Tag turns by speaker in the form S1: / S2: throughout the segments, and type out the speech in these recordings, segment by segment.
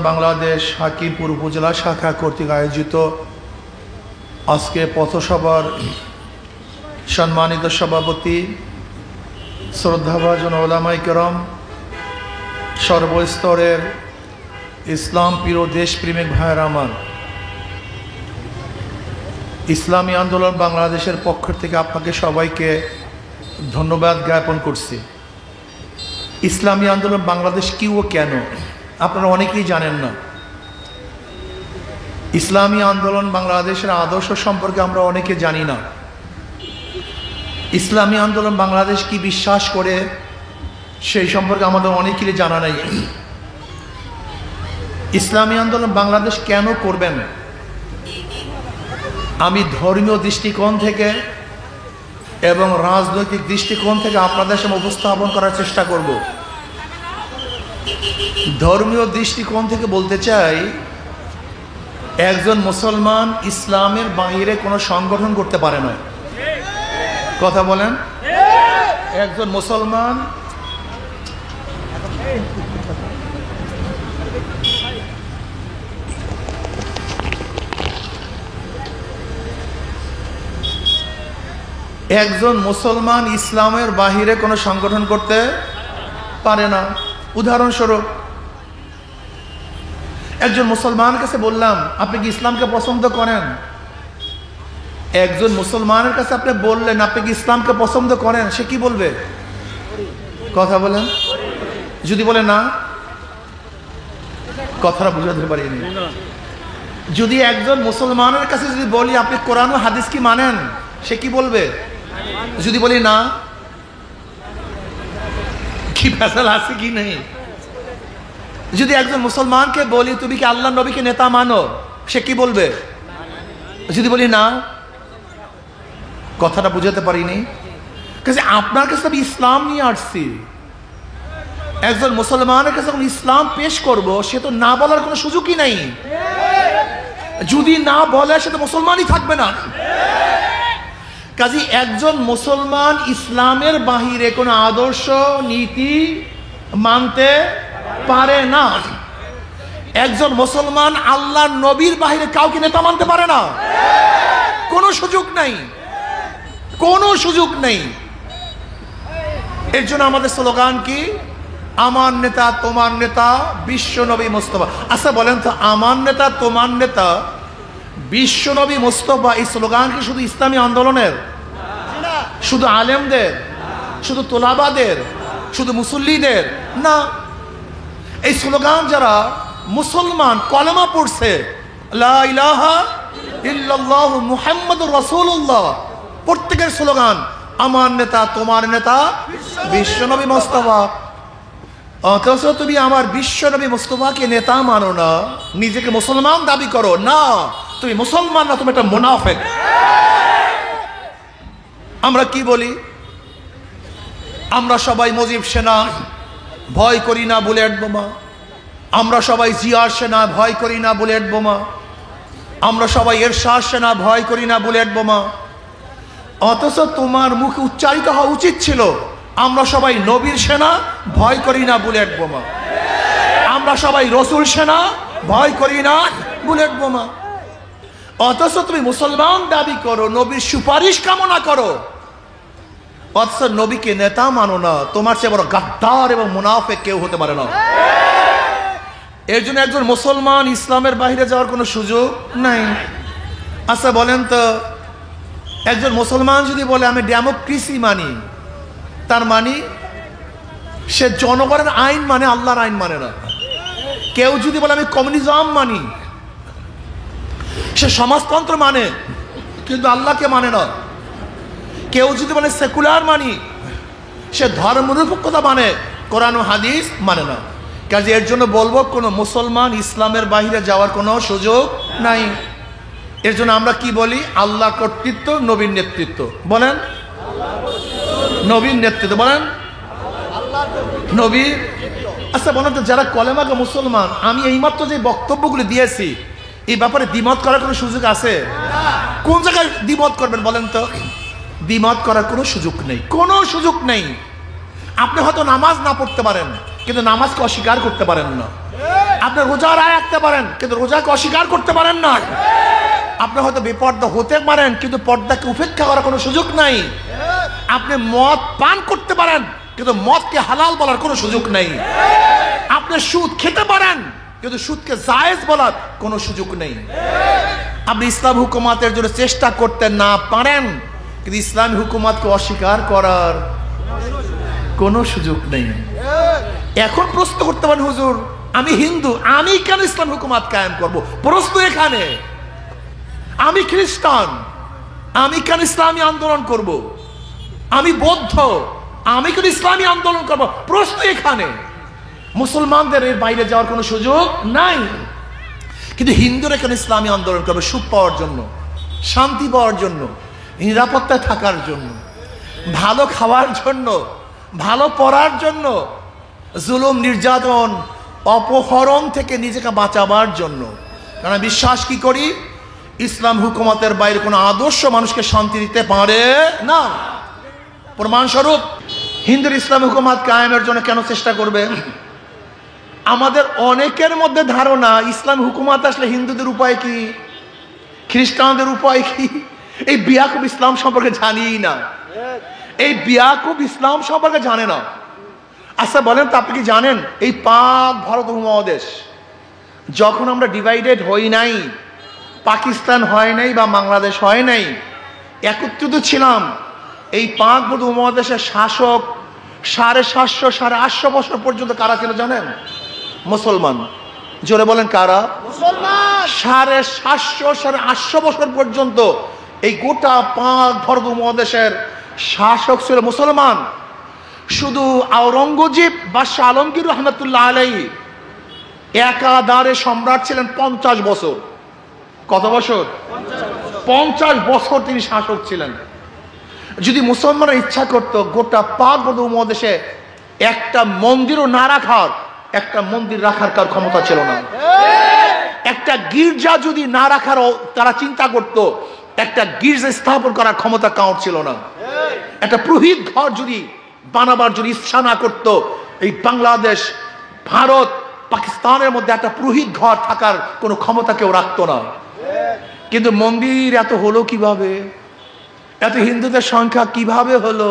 S1: বাংলাদেশ হাকিমপুর উপজেলা শাখা কর্তৃক আয়োজিত আজকে পথসভার সম্মানিত সভাপতি শ্রদ্ধাভাজন ওলামায়ে কেরাম, সর্বস্তরের ইসলাম প্রিয় দেশপ্রেমিক ভাইয়েরা আমার, ইসলামী আন্দোলন বাংলাদেশের পক্ষ থেকে আপনাকে সবাইকে ধন্যবাদ জ্ঞাপন করছি। ইসলামী আন্দোলন বাংলাদেশ কি ও কেন আপনারা অনেকেই জানেন না। ইসলামী আন্দোলন বাংলাদেশের আদর্শ সম্পর্কে আমরা অনেকে জানি না। ইসলামী আন্দোলন বাংলাদেশ কি বিশ্বাস করে সেই সম্পর্কে আমাদের অনেকেরই জানা নাই। ইসলামী আন্দোলন বাংলাদেশ কেন করবেন আমি ধর্মীয় দৃষ্টিকোণ থেকে এবং রাজনৈতিক দৃষ্টিকোণ থেকে আপনাদের সামনে উপস্থাপন করার চেষ্টা করব। ধর্মীয় দৃষ্টিকোণ থেকে বলতে চাই, একজন মুসলমান ইসলামের বাইরে কোনো সংগঠন করতে পারে না। কথা বলেন, একজন মুসলমান ইসলামের বাহিরে কোনো সংগঠন করতে পারে না। উদাহরণস্বরূপ, একজন মুসলমানের কাছে বললাম আপনি কি ইসলামকে পছন্দ করেন? একজন মুসলমানের কাছে আপনি বললেন আপনি কি ইসলামকে পছন্দ করেন, সে কি বলবে? কথা বলেন। যদি বলে না, কথাটা বুঝাতে পারিনি। যদি একজন মুসলমানের কাছে যদি বলি আপনি কোরআন ও হাদিস কি মানেন, সে কি বলবে? যদি বলি না, কি ফেসাল আছে কি নেই? যদি একজন মুসলমানকে বলি তুমি কি আল্লাহ নবীকে নেতা মানো, সে কি বলবে? যদি বলি না, কথাটা বুঝাতে পারিনি। কাজে আপনার কাছে আমি ইসলাম নিয়ে আসছি, একজন মুসলমানের কাছে যখন ইসলাম পেশ করব, সে তো না বলার কোনো সুযোগই নেই। যদি না বলে সে তো মুসলমানই থাকবে না। কাজে একজন মুসলমান ইসলামের বাহিরে কোনো আদর্শ নীতি মানতে পারে না। একজন মুসলমান আল্লাহর নবীর বাহিরে কাউকে নেতা মানতে পারে না। কোনো সুযোগ নাই, কোনো সুযোগ নেই। এর জন্য আমাদের স্লোগান কি? আমার নেতা তোমার নেতা বিশ্ব নবী মুস্তাফা। আচ্ছা বলেন তো, আমার নেতা তোমার নেতা বিশ্ব নবী মুস্তাফা, এই স্লোগান কি শুধু ইসলামী আন্দোলনের, শুধু আলেমদের, শুধু তোলাবাদের, শুধু মুসল্লিদের না? এই স্লোগান যারা মুসলমান কলেমা পড়ছে লা ইলাহা ইল্লাল্লাহ মুহাম্মাদুর রাসূলুল্লাহ, প্রত্যেকের স্লোগান আমার নেতা তোমার নেতা বিশ্বনবী মুস্তাফা। অথচ তুমি আমার বিশ্বনবী মুস্তাফাকে নেতা মানো না, নিজেকে মুসলমান দাবি করো না। তুমি মুসলমান না, তুমি একটা মুনাফিক। আমরা কি বলি? আমরা সবাই মুজিব সেনা, ভয় করি না বুলেট বোমা। আমরা সবাই জিয়ার সেনা, ভয় করি না বুলেট বোমা। আমরা সবাই এরশাদ সেনা, ভয় করি না বুলেট বোমা। অথচ তোমার মুখে উচ্চারিত হওয়া উচিত ছিল আমরা সবাই নবীর সেনা, ভয় করি না বুলেট বোমা। আমরা সবাই রসুল সেনা, ভয় করি না বুলেট বোমা। অথচ তুমি মুসলমান দাবি করো, নবীর সুপারিশ কামনা করো, অথচ নবীকে নেতা মানো না। তোমার চেয়ে বড় গাদ্দার এবং মুনাফিক কেউ হতে পারে না। এর জন্য একজন মুসলমান ইসলামের বাইরে যাওয়ার কোনো সুযোগ নাই। আচ্ছা বলেন তো, একজন মুসলমান যদি বলে আমি ডেমোক্রেসি মানি, তার মানে সে জনগণের আইন মানে, আল্লাহর আইন মানে না। কেউ যদি বলে আমি কমিউনিজম মানি, সে সমাজতন্ত্র মানে কিন্তু আল্লাহকে মানে না। কেউ যদি বলে সেকুলার মানি, সে ধর্মনিরপেক্ষতা মানে, কোরআন ও হাদিস মানে না। কাজে এর জন্য বলবো কোনো মুসলমান ইসলামের বাইরে যাওয়ার কোনো সুযোগ নাই। এর জন্য আমরা কি বলি? আল্লাহ কর্তৃত্ব, নবীর নেতৃত্ব। বলেন নবীর নেতৃত্ব, বলেন নবীর। আচ্ছা বলেন তো, যারা কলেমাকে মুসলমান, আমি এইমাত্র যে বক্তব্যগুলি দিয়েছি এই ব্যাপারে দ্বিমত করার কোনো সুযোগ আছে? কোন জায়গায় দ্বিমত করবেন বলেন তো? দ্বিমত করার কোনো সুযোগ নেই, কোনো সুযোগ নেই। আপনি হয়তো নামাজ না পড়তে পারেন, কিন্তু নামাজকে অস্বীকার করতে পারেন না। আপনি রোজা রাখতে পারেন কিন্তু রোজাকে অস্বীকার করতে পারেন না। আপনি হয়তো বেপর্দা হতে পারেন কিন্তু পর্দাকে উপেক্ষা করার কোনো সুযোগ নাই। আপনি মদ পান করতে পারেন কিন্তু মদকে হালাল বলার কোনো সুযোগ নেই। আপনি সুদ খেতে পারেন কিন্তু সুদকে জায়েজ বলার কোনো সুযোগ নেই। আপনি ইসলাম হুকুমাতের জন্য চেষ্টা করতে না পারেন কিন্তু ইসলামী হুকুমাতকে অস্বীকার করার কোনো সুযোগ নেই। এখন প্রশ্ন করতে পারেন, হুজুর আমি হিন্দু, আমি কেন ইসলাম হুকুমাত কায়েম করব? প্রশ্ন এখানে। আমি খ্রিস্টান, আমি কেন ইসলামী আন্দোলন করব? আমি বৌদ্ধ, আমি কেন ইসলামী আন্দোলন করব? প্রশ্ন এখানে। মুসলমানদের এর বাইরে যাওয়ার কোনো সুযোগ নাই। কিন্তু হিন্দুরা কেন ইসলামী আন্দোলন করবে? সুখ পাওয়ার জন্য, শান্তি পাওয়ার জন্য, নিরাপত্তায় থাকার জন্য, ভালো খাওয়ার জন্য, ভালো পড়ার জন্য, জুলুম নির্যাতন অপহরণ থেকে নিজেকে বাঁচাবার জন্য। কারণ বিশ্বাস কি করি, ইসলাম হুকুমতের বাইরে কোনো আদর্শ মানুষকে শান্তি দিতে পারে না। প্রমাণস্বরূপ হিন্দুর ইসলাম হুকুমত কায়েমের জন্য কেন চেষ্টা করবে? আমাদের অনেকের মধ্যে ধারণা ইসলাম হুকুমত আসলে হিন্দুদের উপায় কি, খ্রিস্টানদের উপায় কি। এই বিয়াকুব ইসলাম সম্পর্কে জানি না, এই বিয়াকুব ইসলাম সম্পর্কে জানে না। আচ্ছা বলেন তো, আপনি কি জানেন এই পাক ভারত উপমহাদেশ যখন আমরা ডিভাইডেড হই নাই, পাকিস্তান হয় নাই বা বাংলাদেশ হয় নাই, একত্রিত ছিলাম, এই পাক ভারত উপমহাদেশের শাসক 750 850 বছর পর্যন্ত কারা ছিল জানেন? মুসলমান। জোরে বলেন কারা? মুসলমান। 750 850 বছর পর্যন্ত এই গোটা পাক ভারত উপমহাদেশের শাসক ছিল মুসলমান। শুধু আওরঙ্গজেব বাদশাহ আলমগীর রহমতুল্লাহ আলাইহি একাধারে সম্রাট ছিলেন 50 বছর। কত বছর? 50 বছর তিনি শাসক ছিলেন। যদি মুসলমানরা ইচ্ছা করতো গোটা পাক উপমহাদেশে একটা মন্দিরও না রাখার, একটা মন্দির রাখার কার ক্ষমতা ছিল না। একটা গির্জা যদি না রাখার তারা চিন্তা করত, একটা গির্জা স্থাপন করার ক্ষমতা কাউর ছিল না। একটা পুরোহিত ঘর যদি বানাবার যদি ইচ্ছা না করতো, এই বাংলাদেশ, ভারত, পাকিস্তানের মধ্যে একটা পুরোহিত ঘর থাকার কোনো ক্ষমতা কেউ রাখতো না। কিন্তু মন্দির এত হলো কিভাবে? এত হিন্দুদের সংখ্যা কিভাবে হলো?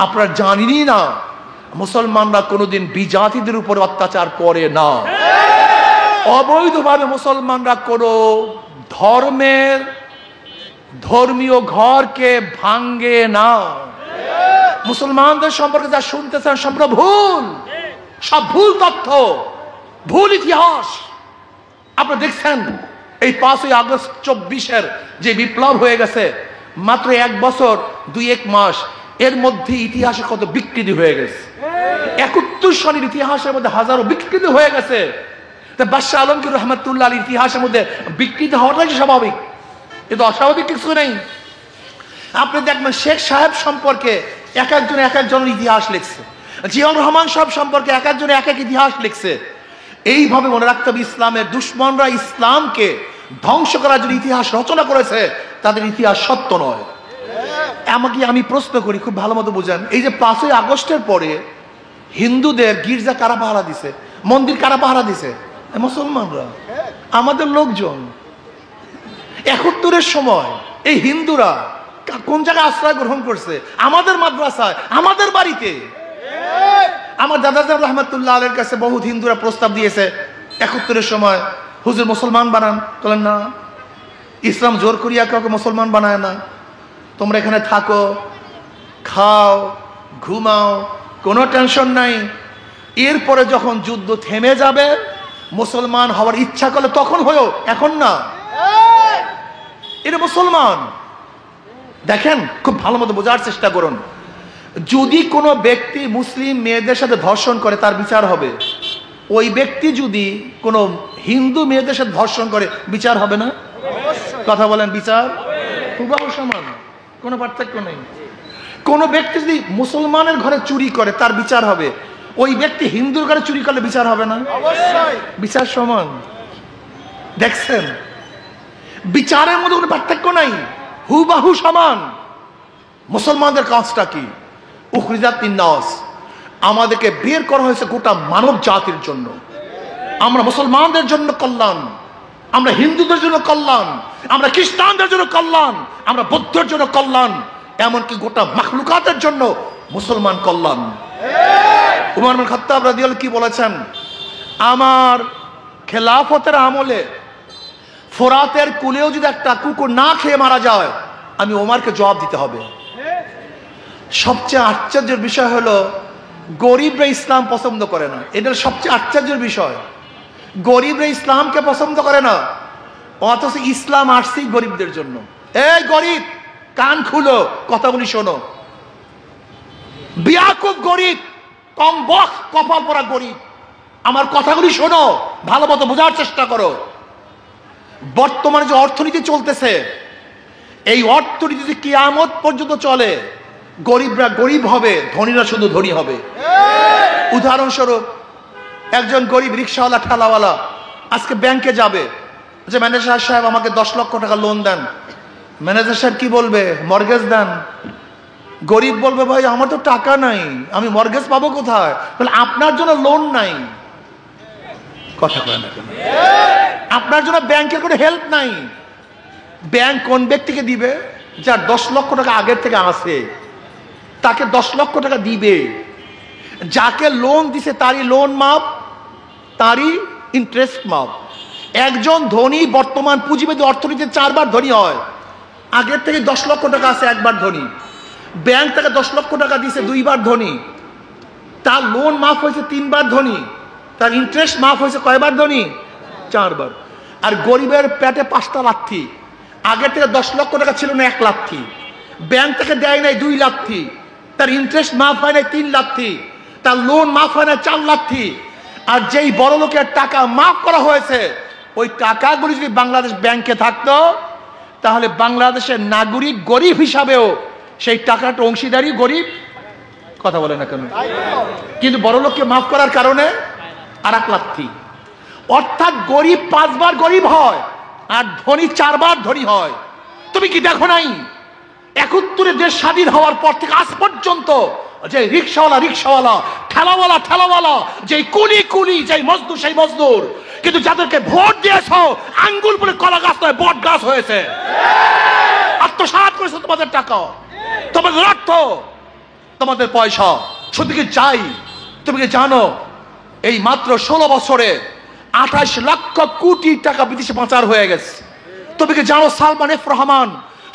S1: আপনারা জানেনই না। মুসলমানরা কোনোদিন বিজাতিদের উপর অত্যাচার করে না। অবৈধভাবে মুসলমানরা কোনো ধর্মীয় ঘরকে ভাঙ্গে না। মুসলমানদের সম্পর্কে যা শুনতেছেন সম্পূর্ণ ভুল, সব ভুল তথ্য, ভুল ইতিহাস। আপনারা দেখছেন এই 5ই আগস্ট 24-এর যে বিপ্লব হয়ে গেছে, মাত্র 1 বছর 2-1 মাস এর মধ্যে ইতিহাসে কত বিকৃতি হয়ে গেছে। 71 সনের ইতিহাসের মধ্যে হাজারো বিকৃতি হয়ে গেছে। বাদশাহ আলমগীর রহমতুল্লাহ আলীর ইতিহাসের মধ্যে বিকৃতি হওয়াটাই স্বাভাবিক, কিন্তু অস্বাভাবিক কিছু নেই। আপনি দেখবেন শেখ সাহেব সম্পর্কে এক একজনের ইতিহাস লিখছে, জিয়াউর রহমান সাহেব সম্পর্কে এক একজন এক এক ইতিহাস লিখছে। এইভাবে মনে রাখতে হবে, ইসলামের দুশ্মনরা ইসলামকে ধ্বংস করার জন্য ইতিহাস রচনা করেছে, তাদের ইতিহাস সত্য নয়। আমি প্রশ্ন করি, খুব ভালো মতো বুঝেন, এই যে 5ই আগস্টের পরে হিন্দুদের গির্জা কারা পাহারা দিছে, মন্দির কারা পাহারা দিছে? মুসলমানরা, আমাদের লোকজন। 71-এর সময় এই হিন্দুরা কোন জায়গায় আশ্রয় গ্রহণ করছে? আমাদের মাদ্রাসায়, আমাদের বাড়িতে। আমার দাদাজান রহমতুল্লাহ আলের কাছে বহুত হিন্দুরা প্রস্তাব দিয়েছে 71-এর সময়, হুজুর মুসলমান বানান। বলেন না, ইসলাম জোর করিয়া কাউকে মুসলমান বানায় না। তোমরা এখানে থাকো, খাও, ঘুমাও, কোনো টেনশন নাই। এরপরে যখন যুদ্ধ থেমে যাবে, মুসলমান হওয়ার ইচ্ছা করলে তখন হয়েও, এখন না। এটা মুসলমান। দেখেন, খুব ভালো মতো বোঝার চেষ্টা করুন। যদি কোনো ব্যক্তি মুসলিম মেয়েদের সাথে ধর্ষণ করে, তার বিচার হবে। ওই ব্যক্তি যদি কোনো হিন্দু মেয়েদের সাথে ধর্ষণ করে, বিচার হবে না? কথা বলেন, বিচার হুবহু সমান, কোনো পার্থক্য নেই। কোনো ব্যক্তি যদি মুসলমানের ঘরে চুরি করে, তার বিচার হবে। ওই ব্যক্তি হিন্দুর ঘরে চুরি করলে বিচার হবে না? অবশ্যই বিচার সমান। দেখছেন, বিচারের মধ্যে কোনো পার্থক্য নাই, হুবহু সমান। মুসলমানদের কাজটা কি? উখরিজাত লিন্নাস, আমাদেরকে বের করা হয়েছে গোটা মানব জাতির জন্য। আমরা মুসলমানদের জন্য কল্যাণ, আমরা হিন্দুদের জন্য কল্যাণ, আমরা খ্রিস্টানদের জন্য কল্যাণ, আমরা বৌদ্ধের জন্য কল্যাণ, এমনকি গোটা মাখলুকাতের জন্য মুসলমান কল্যাণ। উমর ইবনে খাত্তাব রাদিয়াল্লাহু কি বলেছেন, আমার খেলাফতের আমলে ফোরাতের কুলেও যদি একটা কুকুর না খেয়ে মারা যায়, আমি ওমরকে জবাব দিতে হবে। সবচেয়ে আশ্চর্যের বিষয় হলো গরিবরা ইসলাম পছন্দ করে না। এটা সবচেয়ে আশ্চর্যের বিষয়, গরিবরা ইসলামকে পছন্দ করে না, অথচ ইসলাম আসছে গরিবদের জন্য। এই গরিব, কান খুলো, কথাগুলি শোনো। বিয়াকুব গরিব, কমবখ কপাল পরা গরিব, আমার কথাগুলি শোনো, ভালো মতো বোঝার চেষ্টা করো। বর্তমানে যে অর্থনীতি চলতেছে, এই অর্থনীতি যদি কিয়ামত পর্যন্ত চলে, গরিবরা গরিব হবে, ধনীরা শুধু ধনী হবে। উদাহরণস্বরূপ, একজন গরিব রিক্সাওয়ালা ঠেলাওয়ালা আজকে ব্যাংকে যাবে, যে ম্যানেজার সাহেব আমাকে 10 লক্ষ টাকা লোন দেন। ম্যানেজার সাহেব কি বলবে, মর্গেজ দেন। গরিব বলবে, ভাই আমার তো টাকা নাই, আমি মর্গেজ পাবো কোথায়? বলে আপনার জন্য লোন নাই। কথা কয় না কেন? আপনার জন্য ব্যাংকের কোনো হেল্প নাই। ব্যাংক কোন ব্যক্তিকে দিবে? যার 10 লক্ষ টাকা আগের থেকে আসে, তাকে 10 লক্ষ টাকা দিবে। যাকে লোন দিছে তারই লোন মাপ, তারই ইন্টারেস্ট মাপ। একজন ধনী বর্তমান পুঁজিবাদী অর্থনীতিতে 4 বার ধনী হয়। আগের থেকে 10 লক্ষ টাকা আছে, 1 বার ধনী। ব্যাংক তাকে 10 লক্ষ টাকা দিছে, 2 বার ধনী। তার লোন মাফ হয়েছে 3 বার ধনী। তার ইন্টারেস্ট মাফ হয়েছে কয়বার ধনী? 4 বার। আর গরিবের পেটে 5টা লাথি। আগের থেকে 10 লক্ষ টাকা ছিল না, 1 লাথি। ব্যাংক থেকে দেয় নাই 2 লাথি। তার ইন্টারেস্ট মাফ হয় নাই 3 লাথি। তার লোন মাফ হয় না 4 লাথি। আর যেই বড় লোকের টাকা মাফ করা হয়েছে, ওই টাকাগুলি যদি বাংলাদেশ ব্যাংকে থাকতো, তাহলে বাংলাদেশের নাগরিক গরিব হিসাবেও সেই টাকাটা অংশীদারি গরিব। কথা বলে না কেন? কিন্তু বড় লোককে মাফ করার কারণে আর 1 লাথি। অর্থাৎ গরিব 5 বার গরিব হয়, আর ধনী 4 বার ধনী হয়। তুমি কি দেখো নাই 71 দেশ স্বাধীন হওয়ার পর থেকে আজ পর্যন্ত যে রিক্সাওয়ালা ঠেলাওয়ালা, যে কুলি, যে মজদুর সেই মজদুর, কিন্তু যাদেরকে ভোট দিয়েছ আঙ্গুল বলে কলা গাছ নয়, বট গাছ হয়েছে। আত্মসাৎ করেছে তোমাদের টাকা, তোমাদের অর্থ, তোমাদের পয়সা। শুধু কি চাই, তুমি কি জানো এই মাত্র 16 বছরে 28 লক্ষ কোটি টাকা বিদেশে পাচার হয়ে গেছে? তুমি কি জানো সালমান এফ রহমান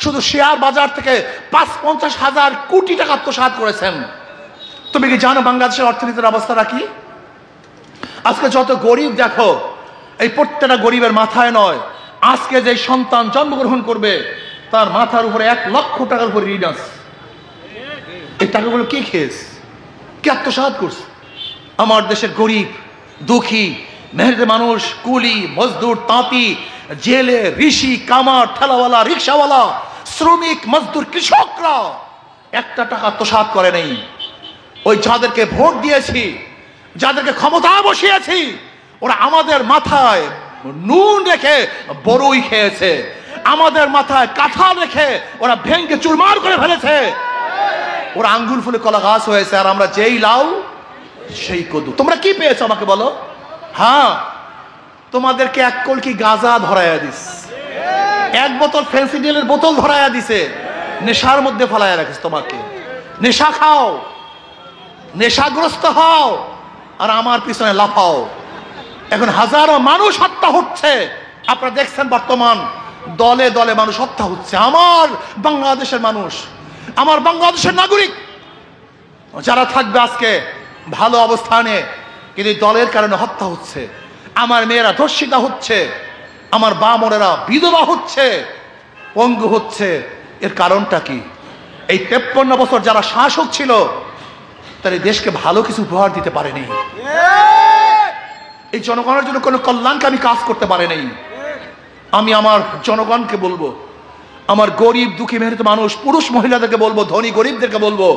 S1: শুধু শেয়ার বাজার থেকে 50-50 কোটি টাকা আত্মসাৎ করেছেন? তুমি কি জানো বাংলাদেশের অর্থনীতির অবস্থাটা কি? আজকে যত গরিব দেখো, এই প্রত্যেকটা গরিবের মাথায় নয়, আজকে যে সন্তান জন্মগ্রহণ করবে তার মাথার উপরে 1 লক্ষ টাকার উপরে ঋণ আছে। এই টাকাগুলো কে খেয়েছে, কে আত্মসাৎ করছে? আমার দেশের গরিব, দুঃখী, মেহনতি মানুষ, কুলি, মজদুর, তাঁতি, জেলে, ঋষি, কামার, ঠেলাওয়ালা, রিক্সাওয়ালা, শ্রমিক, মজদুর, কৃষকরা একটা টাকা আত্মসাৎ করে নেই। ওই যাদেরকে ভোট দিয়েছি, যাদেরকে ক্ষমতা বসিয়েছি, ওরা আমাদের মাথায় নুন রেখে বড়ই খেয়েছে, আমাদের মাথায় কাঁঠাল রেখে ওরা ভেঙ্গে চুরমার করে ফেলেছে। ওরা আঙ্গুল ফুলে কলা গাছ হয়েছে, আর আমরা যেই লাউ সেই কদু। তোমরা কি পেয়েছো আমাকে বলো? হ্যাঁ, তোমাদেরকে 1 কলকি গাঁজা ধরাইয়া দিস, 1 বোতল ফেন্সিডিলের বোতল ধরাইয়া দিছে, নেশার মধ্যে ফলাইয়া রাখিস। তোমাকে নেশা খাও, নেশাগ্রস্ত হও, আর আমার পিছনে লাফাও। এখন হাজারো মানুষ হত্যা হচ্ছে, আপনারা দেখছেন বর্তমান দলে দলে মানুষ হত্যা হচ্ছে। আমার বাংলাদেশের মানুষ, আমার বাংলাদেশের নাগরিক যারা থাকবে আজকে ভালো অবস্থানে, কিন্তু দলের কারণে হত্যা হচ্ছে। আমার মেয়েরা ধর্ষিতা হচ্ছে, আমার বামনেরা বিধবা হচ্ছে, পঙ্গু হচ্ছে। এর কারণটা কি? এই 53 বছর যারা শাসক ছিল, তারা দেশকে ভালো কিছু উপহার দিতে পারেনি। এই জনগণের জন্য কোনো কল্যাণকামী কাজ করতে পারেনি। আমি আমার জনগণকে বলবো, আমার গরিব, দুঃখী, মেহনতি মানুষ, পুরুষ মহিলাদেরকে বলবো, ধনী গরিবদেরকে বলবো,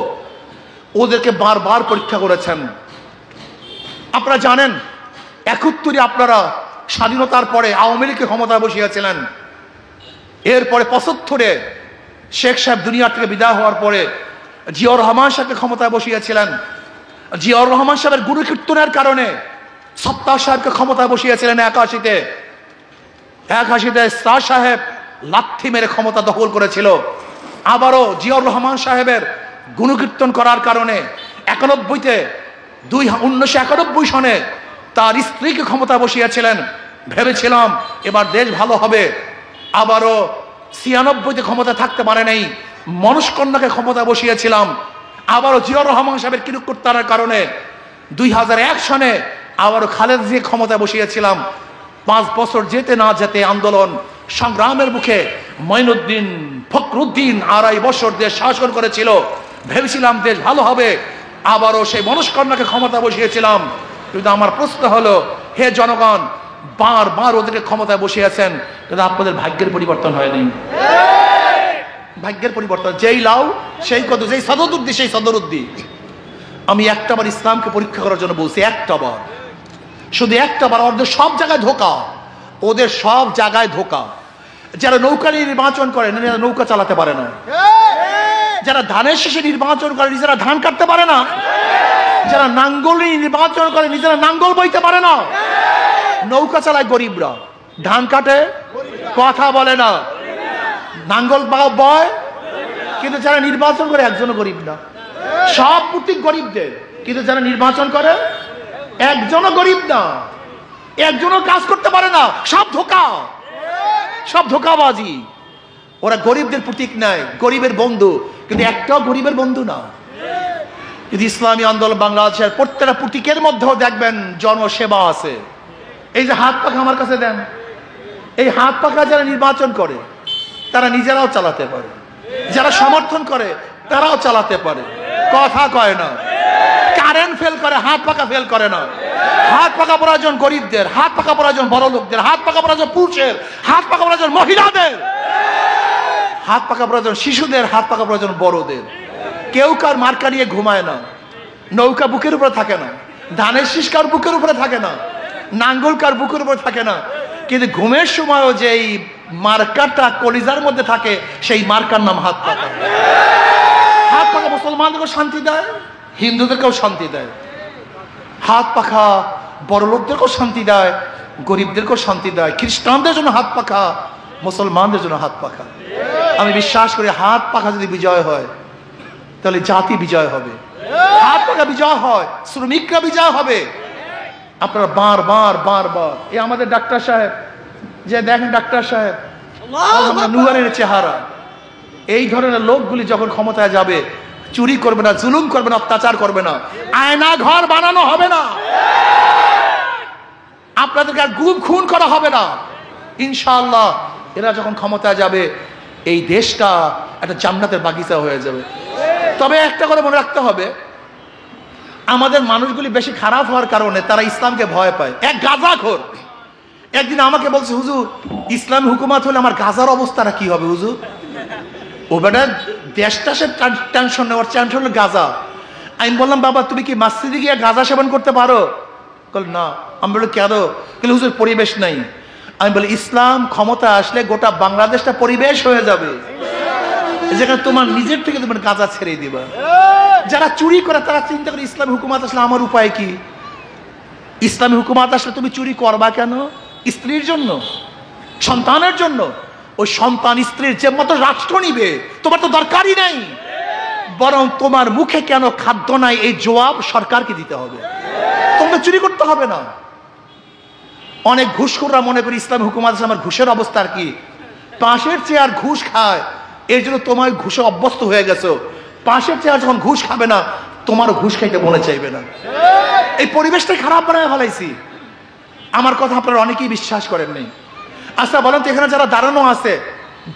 S1: ওদেরকে বারবার পরীক্ষা করেছেন। আপনারা জানেন 71 আপনারা স্বাধীনতার পরে আওয়ামী লীগকে ক্ষমতায় বসিয়েছিলেন। এরপরে 75-এ শেখ সাহেব দুনিয়া থেকে বিদায় হওয়ার পরে জিয়াউর রহমান সাহেবকে ক্ষমতায় বসিয়েছিলেন। জিয়াউর রহমান সাহেবের গুরু কীর্তনের কারণে সত্তার সাহেবকে ক্ষমতায় বসিয়েছিলেন 81-তে। 81-তে শাহ সাহেব লাথি মেরে ক্ষমতা দখল করেছিল। আবারও জিয়াউর রহমান সাহেবের গুণকীর্তন করার কারণে 91-তে 1991 সনে তার স্ত্রীকে ক্ষমতায় বসিয়েছিলেন। ভেবেছিলাম এবার দেশ ভালো হবে। আবারও 96-তে ক্ষমতা থাকতে পারে নাই, মনস্কন্যাকে ক্ষমতায় বসিয়েছিলাম। আবারও জিয়াউর রহমান সাহেবের কিরুকুত্তার কারণে 2001 সনে আবারও খালেদা জিয়া ক্ষমতায় বসিয়েছিলাম। 5 বছর যেতে না যেতে আন্দোলন সংগ্রামের মুখে মঈনুদ্দিন ফখরুদ্দিন 2.5 বছর দেশ শাসন করেছিল। ভেবেছিলাম দেশ ভালো হবে। আবারও সেই মনস্কন্যাকে ক্ষমতা বসিয়েছিলাম। কিন্তু আমার প্রশ্ন হলো, হে জনগণ, বারবার ওদেরকে ক্ষমতায় বসিয়েছেন, কিন্তু আপনাদের ভাগ্যের পরিবর্তন হয়নি। ভাগ্যের পরিবর্তন, যেই লাউ সেই কত, যেই সদরুদ্দি সেই সদরুদ্দি। আমি একটাবার ইসলামকে পরীক্ষা করার জন্য বলছি, একটাবার, শুধু একটাবার। ওদের সব জায়গায় ধোকা, ওদের সব জায়গায় ধোকা। যারা নৌকা নিয়ে নির্বাচন করে নিজেরা নৌকা চালাতে পারে না, যারা ধানের শেষে নির্বাচন করে নিজেরা ধান কাটতে পারে না, যারা নাঙ্গল নিয়ে নির্বাচন করে নিজেরা নাঙ্গল বইতে পারে না। নৌকা চালায় গরিবরা, ধান কাটে কথা বলে না, নাঙ্গল বয়, কিন্তু যারা নির্বাচন করে একজনও গরিব না। সব প্রতীক গরিবদের, কিন্তু যারা নির্বাচন করে একজনও গরিব না, একজনও কাজ করতে পারে না। সব ধোকা, সব ধোকাবাজি। ওরা গরিবদের প্রতীক নাই, গরিবের বন্ধু, কিন্তু একটাও গরিবের বন্ধু না। যদি ইসলামী আন্দোলন বাংলাদেশের প্রত্যেকটা প্রতীকের মধ্যেও দেখবেন জনসেবা আছে। এই যে হাত পাখা আমার কাছে দেন, এই হাত পাখা যারা নির্বাচন করে তারা নিজেরাও চালাতে পারে, যারা সমর্থন করে তারাও চালাতে পারে, কথা কয় না। কারেন্ট ফেল করে, হাত পাখা ফেল করে না। হাত পাখা প্রয়োজন গরিবদের, হাত পাখা প্রয়োজন বড় লোকদের, হাত পাখা প্রয়োজন পুরুষের, হাত পাখা প্রয়োজন মহিলাদের, হাত পাখা প্রয়োজন শিশুদের, হাত পাখা প্রয়োজন বড়দের। কেউ কার মার্কা নিয়ে ঘুমায় না, নৌকা বুকের উপরে থাকে না, ধানের শীষ কার বুকের উপরে থাকে না, নাঙ্গল কার বুকের উপরে থাকে না, কিন্তু ঘুমের সময়ও যে এই মার্কাটা কলিজার মধ্যে থাকে, সেই মার্কার নাম হাত পাখা। হাত পাখা মুসলমানদেরকেও শান্তি দেয়, হিন্দুদেরকেও শান্তি দেয়। হাত পাখা বড় লোকদেরকেও শান্তি দেয়, গরিবদেরকেও শান্তি দেয়। খ্রিস্টানদের জন্য হাত পাখা, মুসলমানদের জন্য হাত পাখা। আমি বিশ্বাস করি হাত পাখা যদি বিজয় হয় তাহলে জাতি বিজয় হবে। হাত পাখা বিজয় হয়, শ্রমিকরা বিজয় হবে। আপনারা বারবার বারবার, এই আমাদের ডাক্তার সাহেব যে দেখেন, ডাক্তার সাহেব নুয়ারের চেহারা, এই ধরনের লোকগুলি যখন ক্ষমতায় যাবে, চুরি করবে না, জুলুম করবে না, অত্যাচার করবে না, আয়না ঘর বানানো হবে না, আপনাদেরকে আর গুম খুন করা হবে না। ইনশাআল্লাহ এরা যখন ক্ষমতায় যাবে, এই দেশটা একটা জান্নাতের বাগিচা হয়ে যাবে। তবে একটা কথা মনে রাখতে হবে, আমাদের মানুষগুলি বেশি খারাপ হওয়ার কারণে তারা ইসলামকে ভয় পায়। এক গাঁজাখোর একদিন আমাকে বলছে, হুজুর ইসলামী হুকুমত হলে আমার গাঁজার অবস্থাটা কি হবে হুজুর? ও বেটা দেশটা সে টেনশন নেওয়ার, টেনশন হলো গাঁজা। আমি বললাম, বাবা তুমি কি মসজিদে গিয়ে গাঁজা সেবন করতে পারো? বল না। আমি বললো কেন? কিন্তু হুজুর পরিবেশ নাই। আমি বলি ইসলাম ক্ষমতা আসলে গোটা বাংলাদেশটা পরিবেশ হয়ে যাবে, যেখানে তোমার নিজের থেকে তোমার গাঁজা ছেড়ে দিবা। যারা চুরি করে তারা চিন্তা করে ইসলামী হুকুমত আসলে আমার উপায় কি? ইসলামী হুকুমত আসলে তুমি চুরি করবা কেন? স্ত্রীর জন্য, সন্তানের জন্য। ওই সন্তান স্ত্রীর যে মতো রাষ্ট্র নিবে তোমার তো দরকারই নাই, বরং তোমার মুখে কেন খাদ্য নাই এই জবাব সরকারকে দিতে হবে। তোমাকে চুরি করতে হবে না। অনেক ঘুষখোররা মনে করি ইসলামী হুকুমত আসলে আমার ঘুষের অবস্থা আর কি, পাশের চেয়ার ঘুষ খায়, এই জন্য তোমার ঘুষে অভ্যস্ত হয়ে গেছো। পাশের চেয়ার যখন ঘুষ খাবে না, তোমারও ঘুষ খাইতে মনে চাইবে না। এই পরিবেশটাই খারাপ বানায় ফেলাইছি। আমার কথা আপনারা অনেকেই বিশ্বাস করেন নাই। আচ্ছা বলেন তো, এখানে যারা দাঁড়ানো আছে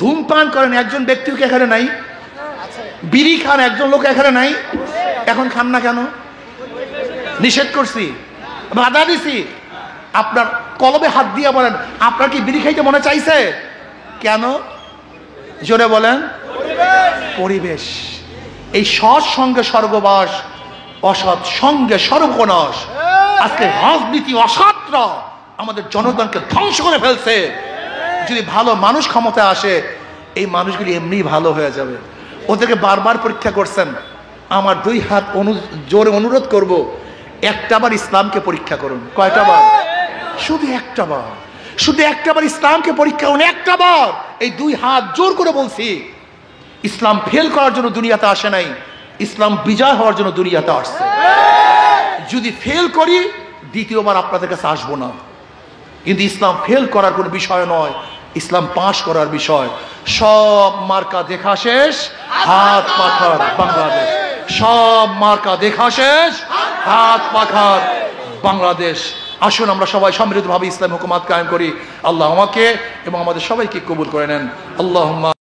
S1: ধূমপান করেন একজন ব্যক্তিও কি এখানে নাই? বিড়ি খান একজন লোক এখানে নাই? এখন খান না কেন? নিষেধ করছি, বাধা দিছি। আপনার কলবে হাত দিয়ে বলেন, আপনার কি বিড়ি খাইতে মনে চাইছে? কেন? জোরে বলেন। পরিবেশ। এই সৎ সঙ্গে স্বর্গবাস, অসৎ সঙ্গে সর্বনাশ। আজকে রাজনীতি অসৎরা আমাদের জনগণকে ধ্বংস করে ফেলছে। যদি ভালো মানুষ ক্ষমতায় আসে, এই মানুষগুলি এমনি ভালো হয়ে যাবে। ওদেরকে বারবার পরীক্ষা করছেন। আমার 2 হাত জোরে অনুরোধ করব, একটা বার ইসলামকে পরীক্ষা করুন। কয়টা বার? শুধু একটা বার, শুধু একটা বার ইসলামকে পরীক্ষা করুন, একটা বার। এই দুই হাত জোর করে বলছি, ইসলাম ফেল করার জন্য দুনিয়াতে আসে নাই, ইসলাম বিজয় হওয়ার জন্য দুনিয়াতে আসছে। যদি ফেল করি দ্বিতীয়বার আপনাদের কাছে আসবো না, কিন্তু ইসলাম ফেল করার কোনো বিষয় নয়, ইসলাম পাশ করার বিষয়। সব মার্কা দেখা শেষ, হাত পাখার বাংলাদেশ। সব মার্কা দেখা শেষ, হাত পাখার বাংলাদেশ। আসুন আমরা সবাই সমৃদ্ধভাবে ইসলাম হুকুমাত কায়েম করি। আল্লাহ আমাকে এবং আমাদের সবাইকে কবুল করে নেন। আল্লাহুম্মা